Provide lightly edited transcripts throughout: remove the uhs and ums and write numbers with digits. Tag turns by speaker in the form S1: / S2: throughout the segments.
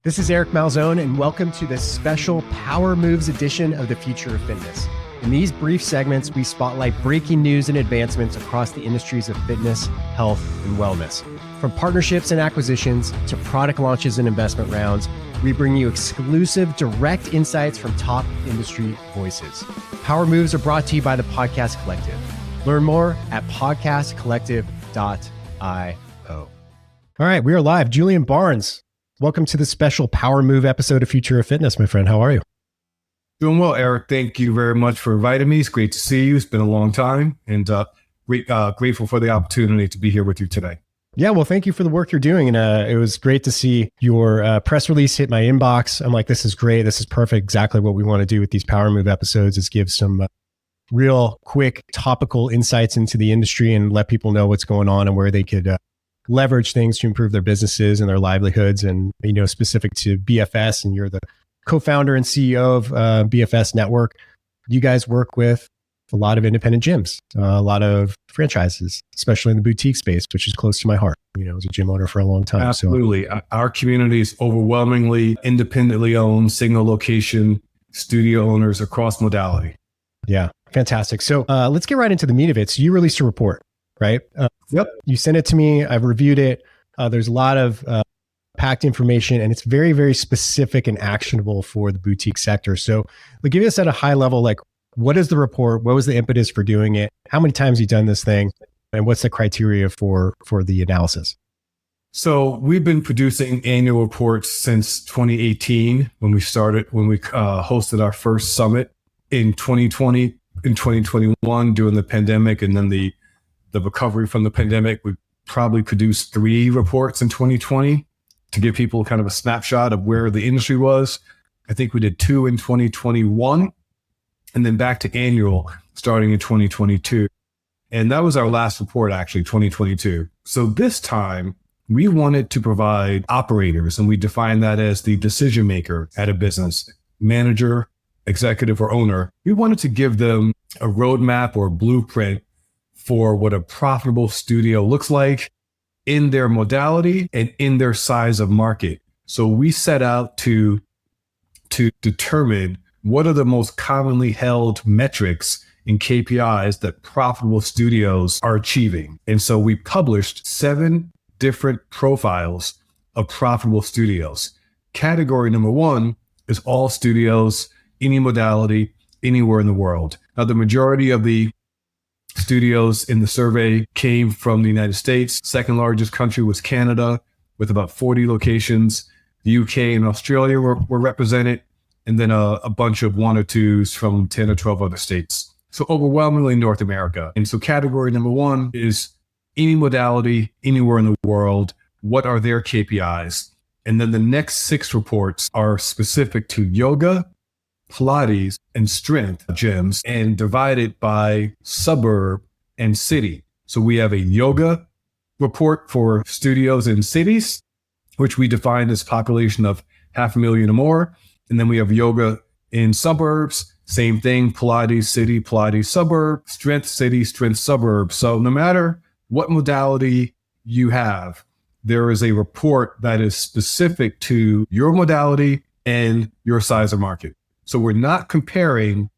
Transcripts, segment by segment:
S1: This is Eric Malzone, and welcome to this special Power Moves edition of the Future of Fitness. In these brief segments, we spotlight breaking news and advancements across the industries of fitness, health, and wellness. From partnerships and acquisitions to product launches and investment rounds, we bring you exclusive, direct insights from top industry voices. Power Moves are brought to you by the Podcast Collective. Learn more at podcastcollective.io. All right, we are live. Julian Barnes, welcome to the special Power Move episode of Future of Fitness, my friend. How are you?
S2: Doing well, Eric. Thank you very much for inviting me. It's great to see you. It's been a long time, and grateful for the opportunity to be here with you today.
S1: Yeah, well, thank you for the work you're doing. And it was great to see your press release hit my inbox. I'm like, this is great. This is perfect. Exactly what we want to do with these Power Move episodes is give some real quick topical insights into the industry and let people know what's going on and where they could leverage things to improve their businesses and their livelihoods. And, you know, specific to BFS, and you're the co-founder and CEO of BFS Network. You guys work with a lot of independent gyms, a lot of franchises, especially in the boutique space, which is close to my heart. You know, I was a gym owner for a long time.
S2: Absolutely. So. Our community is overwhelmingly independently owned, single location studio owners across modality.
S1: Yeah, fantastic. So let's get right into the meat of it. So you released a report, right?
S2: Yep.
S1: You sent it to me. I've reviewed it. There's a lot of packed information, and it's very, very specific and actionable for the boutique sector. So give us at a high level, like, what is the report? What was the impetus for doing it? How many times have you done this thing? And what's the criteria for the analysis?
S2: So we've been producing annual reports since 2018 when we hosted our first summit in 2020, in 2021 during the pandemic, and then the recovery from the pandemic. We probably produced 3 reports in 2020 to give people kind of a snapshot of where the industry was. I think we did 2 in 2021, and then back to annual starting in 2022. And that was our last report, actually, 2022. So this time we wanted to provide operators, and we define that as the decision maker at a business, manager, executive, or owner. We wanted to give them a roadmap or blueprint for what a profitable studio looks like in their modality and in their size of market. So we set out to determine what are the most commonly held metrics and KPIs that profitable studios are achieving. And so we published 7 different profiles of profitable studios. Category number 1 is all studios, any modality, anywhere in the world. Now, the majority of the studios in the survey came from the United States. Second largest country was Canada, with about 40 locations. The UK and Australia were represented, and then a bunch of 1 or 2s from 10 or 12 other states. So overwhelmingly North America. And so category number 1 is any modality, anywhere in the world. What are their KPIs? And then the next 6 reports are specific to yoga, Pilates, and strength gyms, and divided by suburb and city. So we have a yoga report for studios in cities, which we define as population of 500,000 or more. And then we have yoga in suburbs, same thing, Pilates city, Pilates suburb, strength city, strength suburb. So no matter what modality you have, there is a report that is specific to your modality and your size of market. So we're not comparing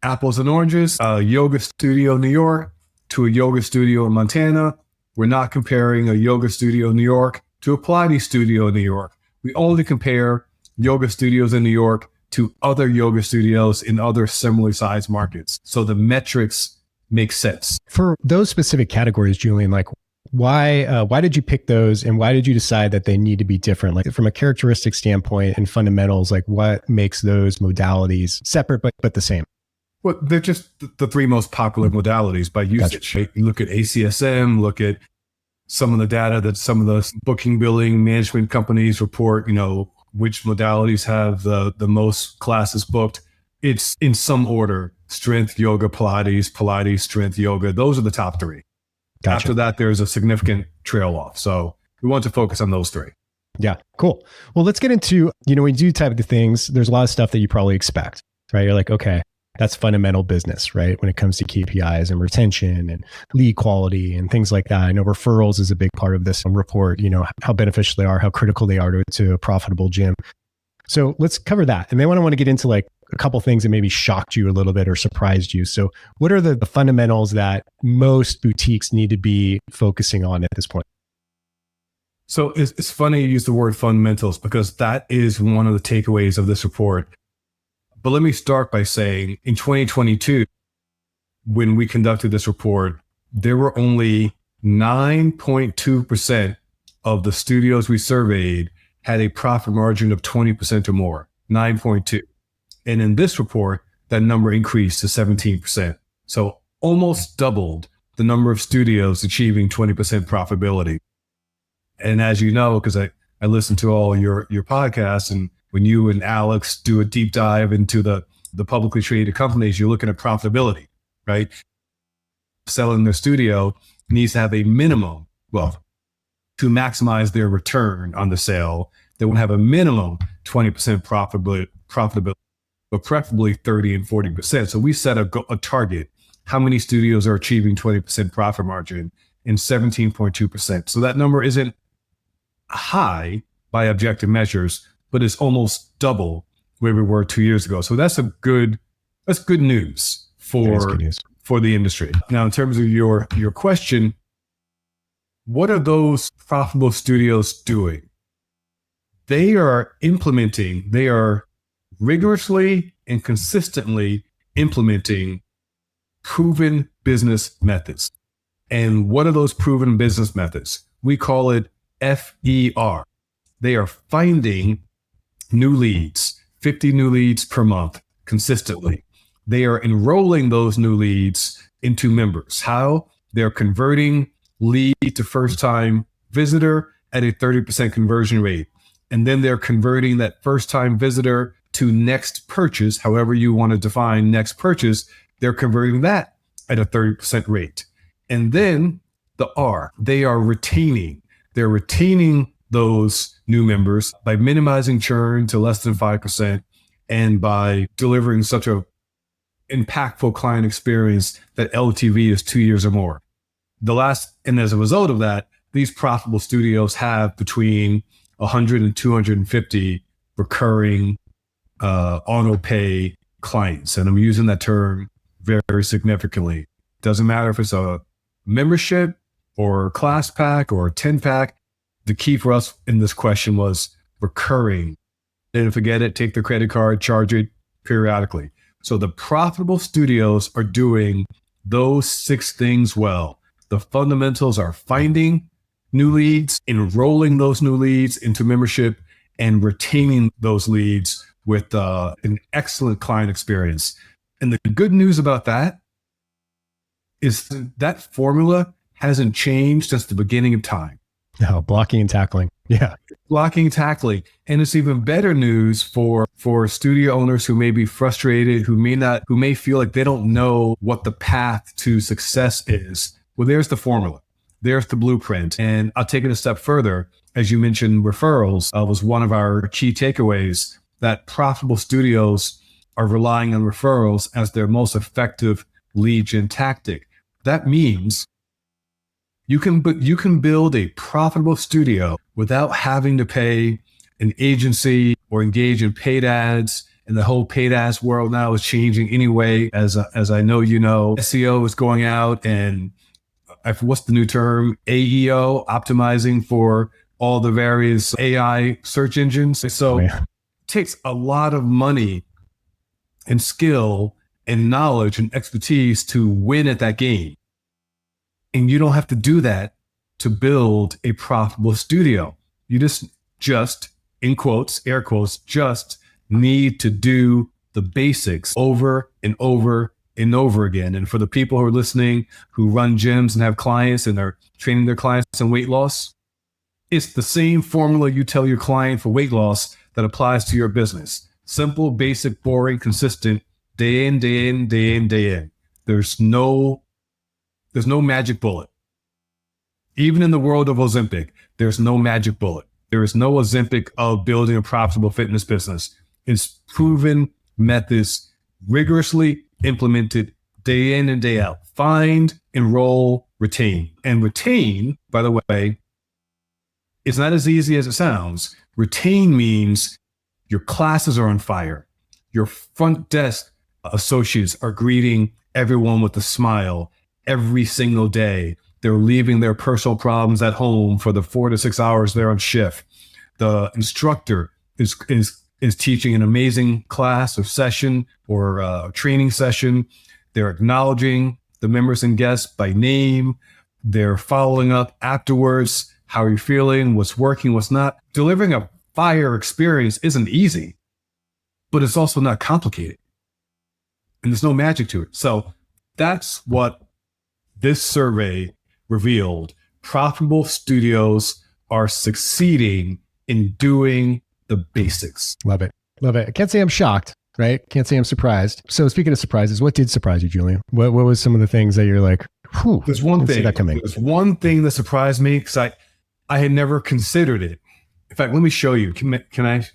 S2: apples and oranges, a yoga studio in New York to a yoga studio in Montana. We're not comparing a yoga studio in New York to a Pilates studio in New York. We only compare yoga studios in New York to other yoga studios in other similarly sized markets. So the metrics make sense.
S1: For those specific categories, Julian, like why did you pick those, and why did you decide that they need to be different? Like from a characteristic standpoint and fundamentals, like what makes those modalities separate but the same?
S2: Well, they're just the 3 most popular modalities by usage. Gotcha. You look at ACSM, look at some of the data that some of the booking, billing, management companies report, you know, which modalities have the most classes booked. It's in some order: strength, yoga, Pilates, Pilates, strength, yoga. Those are the top 3. Gotcha. After that, there's a significant trail off. So we want to focus on those 3.
S1: Yeah, cool. Well, let's get into, you know, when you do type of things, there's a lot of stuff that you probably expect, right? You're like, okay, That's fundamental business, right? When it comes to KPIs and retention and lead quality and things like that. I know referrals is a big part of this report, how beneficial they are, how critical they are to a profitable gym. So let's cover that. And then I want to get into like a couple things that maybe shocked you a little bit or surprised you. So what are the fundamentals that most boutiques need to be focusing on at this point?
S2: So it's funny you use the word fundamentals because that is one of the takeaways of this report. But let me start by saying in 2022, when we conducted this report, there were only 9.2% of the studios we surveyed had a profit margin of 20% or more, 9.2. And in this report, that number increased to 17%. So almost doubled the number of studios achieving 20% profitability. And as you know, because I listen to all your podcasts, and when you and Alex do a deep dive into the publicly traded companies, you're looking at profitability, right? Selling their studio needs to have a minimum, to maximize their return on the sale, they will have a minimum 20% profitability, but preferably 30 and 40%. So we set a target. How many studios are achieving 20% profit margin? In 17.2%. So that number isn't high by objective measures, but it's almost double where we were 2 years ago. So that's good news for the industry. Now, in terms of your question, what are those profitable studios doing? They are rigorously and consistently implementing proven business methods. And what are those proven business methods? We call it FER. They are finding new leads, 50 new leads per month consistently. They are enrolling those new leads into members. How? They're converting lead to first-time visitor at a 30% conversion rate. And then they're converting that first-time visitor to next purchase, however you want to define next purchase, they're converting that at a 30% rate. And then the R, they are retaining. They're retaining those new members by minimizing churn to less than 5% and by delivering such a impactful client experience that LTV is 2 years or more. And as a result of that, these profitable studios have between 100 and 250 recurring auto pay clients. And I'm using that term very, very significantly. Doesn't matter if it's a membership or class pack or 10 pack. The key for us in this question was recurring. They didn't forget it, take their credit card, charge it periodically. So the profitable studios are doing those 6 things well. The fundamentals are finding new leads, enrolling those new leads into membership, and retaining those leads with an excellent client experience. And the good news about that is that formula hasn't changed since the beginning of time.
S1: No, blocking and tackling. Yeah.
S2: Blocking and tackling. And it's even better news for studio owners who may be frustrated, who may feel like they don't know what the path to success is. Well, there's the formula. There's the blueprint. And I'll take it a step further. As you mentioned, referrals was one of our key takeaways, that profitable studios are relying on referrals as their most effective lead gen tactic. That means you can build a profitable studio without having to pay an agency or engage in paid ads. And the whole paid ads world now is changing anyway. As I know, SEO is going out and what's the new term? AEO, optimizing for all the various AI search engines. So it takes a lot of money and skill and knowledge and expertise to win at that game. And you don't have to do that to build a profitable studio. You just in quotes, air quotes, just need to do the basics over and over and over again. And for the people who are listening, who run gyms and have clients and are training their clients in weight loss, it's the same formula you tell your client for weight loss that applies to your business. Simple, basic, boring, consistent, day in, day in, day in, day in. There's no magic bullet. Even in the world of Ozempic, there's no magic bullet. There is no Ozempic of building a profitable fitness business. It's proven methods, rigorously implemented day in and day out. Find, enroll, retain. And retain, by the way, is not as easy as it sounds. Retain means your classes are on fire. Your front desk associates are greeting everyone with a smile every single day. They're leaving their personal problems at home for the 4 to 6 hours they're on shift. The instructor is teaching an amazing class or session or a training session. They're acknowledging the members and guests by name. They're following up afterwards. How are you feeling? What's working? What's not? Delivering a fire experience isn't easy, but it's also not complicated. And there's no magic to it. So that's what this survey revealed. Profitable studios are succeeding in doing the basics.
S1: Love it. Love it. I can't say I'm shocked, right? Can't say I'm surprised. So speaking of surprises, what did surprise you, Julian? What was some of the things that you're like, whew,
S2: there's one thing
S1: that coming.
S2: There's one thing that surprised me because I had never considered it. In fact, let me show you. Can I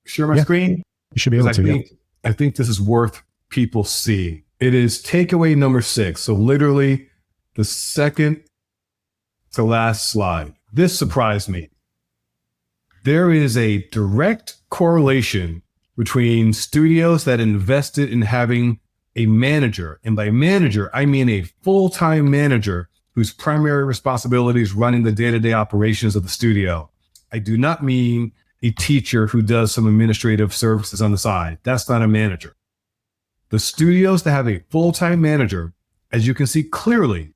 S2: share my screen?
S1: You should be able to.
S2: I think this is worth people seeing. It is takeaway number 6. So literally the second to last slide. This surprised me. There is a direct correlation between studios that invested in having a manager. And by manager, I mean a full-time manager whose primary responsibility is running the day-to-day operations of the studio. I do not mean a teacher who does some administrative services on the side. That's not a manager. The studios that have a full-time manager, as you can see clearly,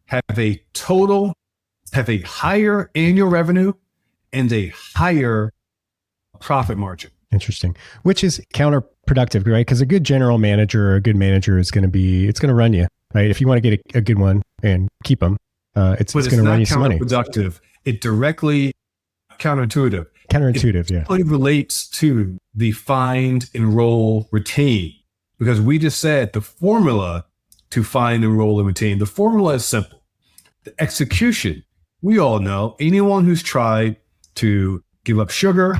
S2: have a higher annual revenue and a higher profit margin.
S1: Interesting. Which is counterproductive, right? Because a good general manager or a good manager is going to run you, right? If you want to get a good one and keep them, it's going to run you some money.
S2: It's not counterproductive. It directly counterintuitive.
S1: Counterintuitive,
S2: it really relates to the find, enroll, retain. Because we just said the formula to find, enroll, and retain, the formula is simple. The execution, we all know, anyone who's tried to give up sugar,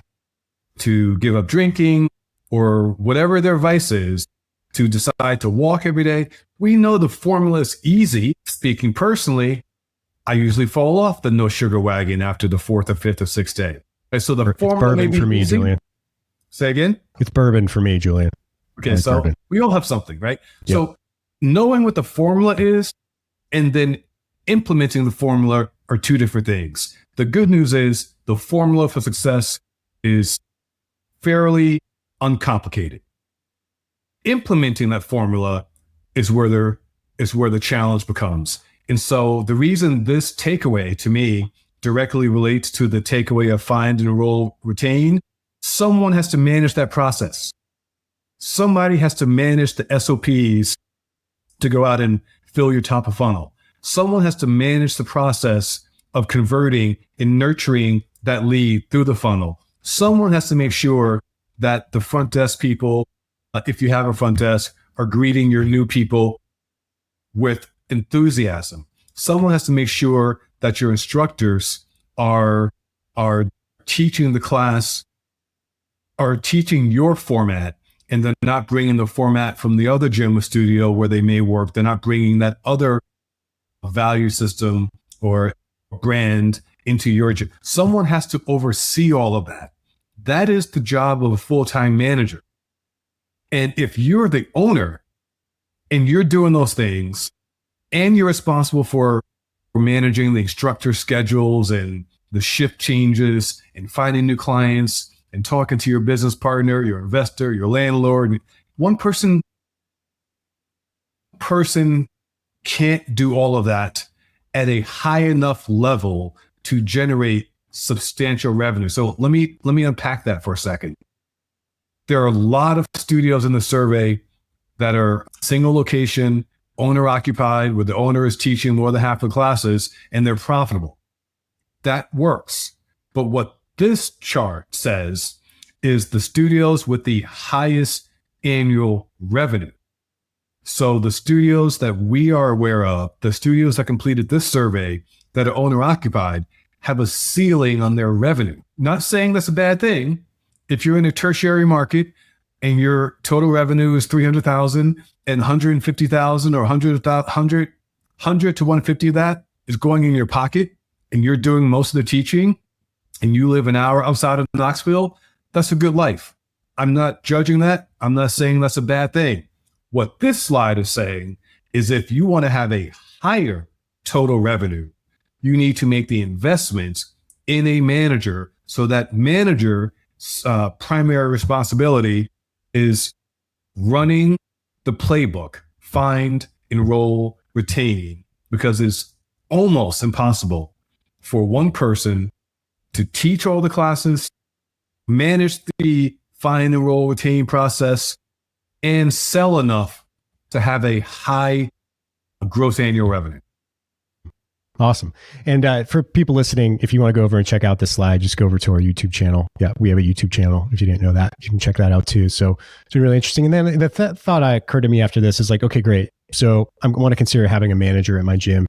S2: to give up drinking, or whatever their vice is, to decide to walk every day, we know the formula is easy. Speaking personally, I usually fall off the no sugar wagon after the 4th or 5th or 6th day. And so the formula may be
S1: for me,
S2: easy.
S1: Julian.
S2: Say again?
S1: It's bourbon for me, Julian.
S2: Okay, so bourbon. We all have something, right? Yep. So knowing what the formula is and then implementing the formula are two different things. The good news is the formula for success is fairly uncomplicated. Implementing that formula is where the challenge becomes. And so the reason this takeaway to me directly relates to the takeaway of find, enroll, retain, someone has to manage that process. Somebody has to manage the SOPs to go out and fill your top of funnel. Someone has to manage the process of converting and nurturing that lead through the funnel. Someone has to make sure that the front desk people, if you have a front desk, are greeting your new people with enthusiasm. Someone has to make sure that your instructors are teaching the class, are teaching your format, and they're not bringing the format from the other gym or studio where they may work. They're not bringing that other value system or brand into your gym. Someone has to oversee all of that. That is the job of a full-time manager. And if you're the owner and you're doing those things and you're responsible for managing the instructor schedules and the shift changes and finding new clients and talking to your business partner, your investor, your landlord, one person can't do all of that at a high enough level to generate substantial revenue. So let me unpack that for a second. There are a lot of studios in the survey that are single location, owner occupied, where the owner is teaching more than half the classes and they're profitable. That works. But what this chart says is the studios with the highest annual revenue. So the studios that we are aware of, the studios that completed this survey that are owner occupied, have a ceiling on their revenue. Not saying that's a bad thing. If you're in a tertiary market, and your total revenue is 300,000 and 150,000 or 100 to 150 of that is going in your pocket and you're doing most of the teaching and you live an hour outside of Knoxville, that's a good life. I'm not judging that. I'm not saying that's a bad thing. What this slide is saying is if you want to have a higher total revenue, you need to make the investments in a manager so that manager's primary responsibility is running the playbook, find, enroll, retaining, because it's almost impossible for one person to teach all the classes, manage the find, enroll, retain process, and sell enough to have a high gross annual revenue.
S1: Awesome. And for people listening, if you want to go over and check out this slide, just go over to our YouTube channel. Yeah, we have a YouTube channel. If you didn't know that, you can check that out too. So it's been really interesting. And then the thought occurred to me after this is like, okay, great. So I want to consider having a manager at my gym.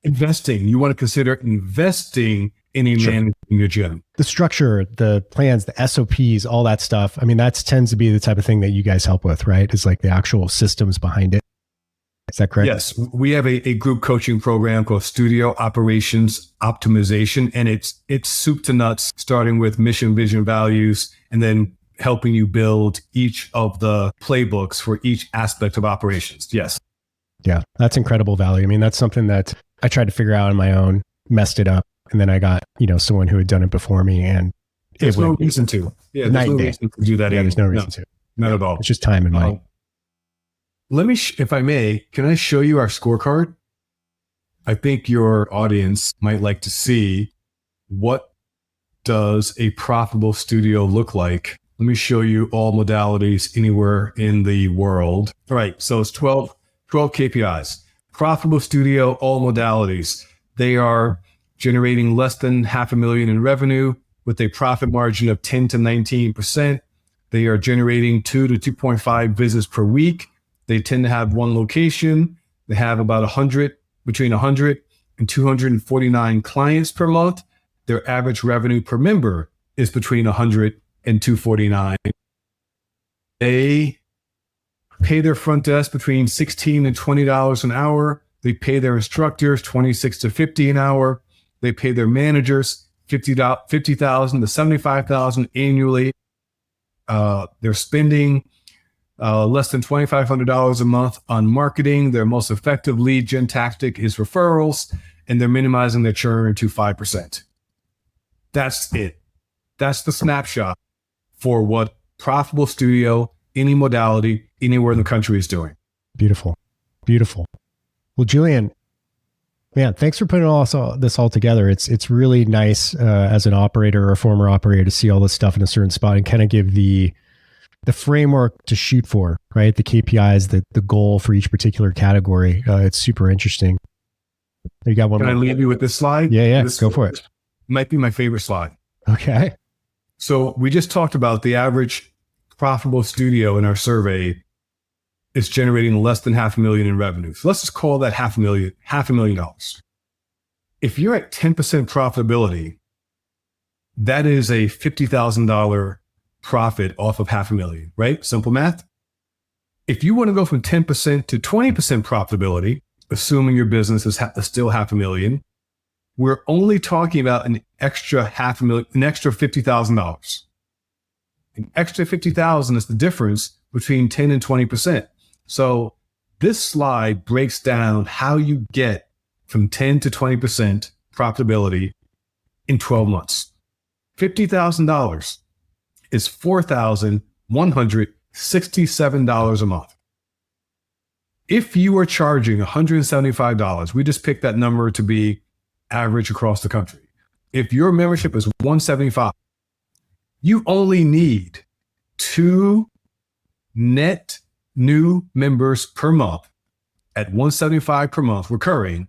S2: Investing. You want to consider investing in a manager in your gym.
S1: The structure, the plans, the SOPs, all that stuff. I mean, that tends to be the type of thing that you guys help with, right? Is like the actual systems behind it. Is that correct?
S2: Yes. We have a group coaching program called Studio Operations Optimization, and it's soup to nuts, starting with mission, vision, values, and then helping you build each of the playbooks for each aspect of operations. Yes.
S1: Yeah, that's incredible value. I mean, that's something that I tried to figure out on my own, messed it up, and then I got, someone who had done it before me, and
S2: there's no reason to. Yeah, there's no reason to do that.
S1: Yeah, there's no reason to.
S2: Not at all.
S1: It's just time and money.
S2: Let me, if I may, can I show you our scorecard? I think your audience might like to see what does a profitable studio look like. Let me show you all modalities anywhere in the world. All right, so it's 12 KPIs. Profitable studio, all modalities. They are generating less than $500,000 in revenue with a profit margin of 10 to 19%. They are generating 2 to 2.5 visits per week. They tend to have one location. They have about between 100 and 249 clients per month. Their average revenue per member is between 100 and 249. They pay their front desk between $16 and $20 an hour. They pay their instructors $26 to $50 an hour. They pay their managers $50,000 to $75,000 annually. They're spending less than $2,500 a month on marketing. Their most effective lead gen tactic is referrals, and they're minimizing their churn to 5%. That's it. That's the snapshot for what profitable studio, any modality, anywhere in the country is doing.
S1: Beautiful. Beautiful. Well, Julian, man, thanks for putting this all together. It's really nice as an operator or a former operator to see all this stuff in a certain spot and kind of give the framework to shoot for, right? The KPIs, the goal for each particular category. It's super interesting. You got one
S2: Can
S1: more?
S2: I leave you with this slide?
S1: Yeah. Go for it.
S2: Might be my favorite slide.
S1: Okay.
S2: So we just talked about the average profitable studio in our survey is generating less than $500,000 in revenue. So let's just call that $500,000. If you're at 10% profitability, that is a $50,000 profit off of $500,000, right? Simple math. If you want to go from 10% to 20% profitability, assuming your business is still $500,000, we're only talking about an extra $500,000, an extra $50,000. An extra $50,000 is the difference between 10 and 20%. So this slide breaks down how you get from 10 to 20% profitability in 12 months. $50,000 is $4,167 a month. If you are charging $175, we just picked that number to be average across the country. If your membership is $175, you only need 2 net new members per month at $175 per month recurring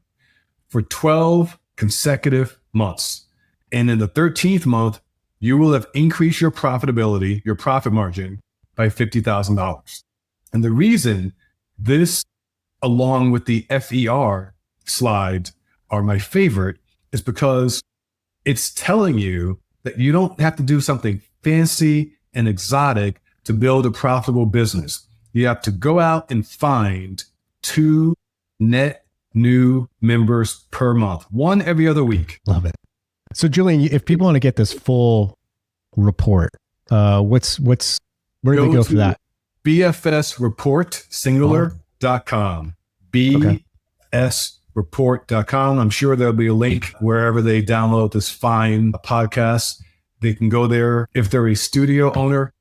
S2: for 12 consecutive months. And in the 13th month, you will have increased your profitability, your profit margin by $50,000. And the reason this, along with the FER slide, are my favorite is because it's telling you that you don't have to do something fancy and exotic to build a profitable business, you have to go out and find 2 net new members per month, 1 every other week.
S1: Love it. So Julian, if people want to get this full report, where do they go for that?
S2: bfsreport.com. bfsreport.com. I'm sure there'll be a link wherever they download this fine podcast. They can go there. If they're a studio owner,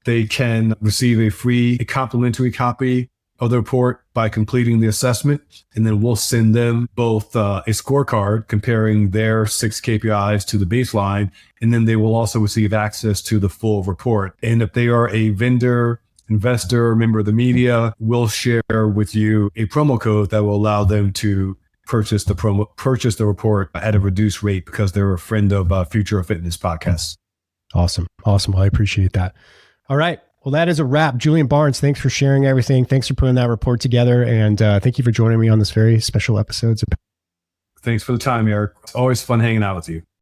S2: they can receive a complimentary copy of the report by completing the assessment. And then we'll send them both a scorecard comparing their 6 KPIs to the baseline. And then they will also receive access to the full report. And if they are a vendor, investor, member of the media, we'll share with you a promo code that will allow them to purchase the report at a reduced rate because they're a friend of Future of Fitness podcasts.
S1: Awesome. Well, I appreciate that. All right. Well, that is a wrap. Julian Barnes, thanks for sharing everything. Thanks for putting that report together. And thank you for joining me on this very special episode.
S2: Thanks for the time, Eric. It's always fun hanging out with you.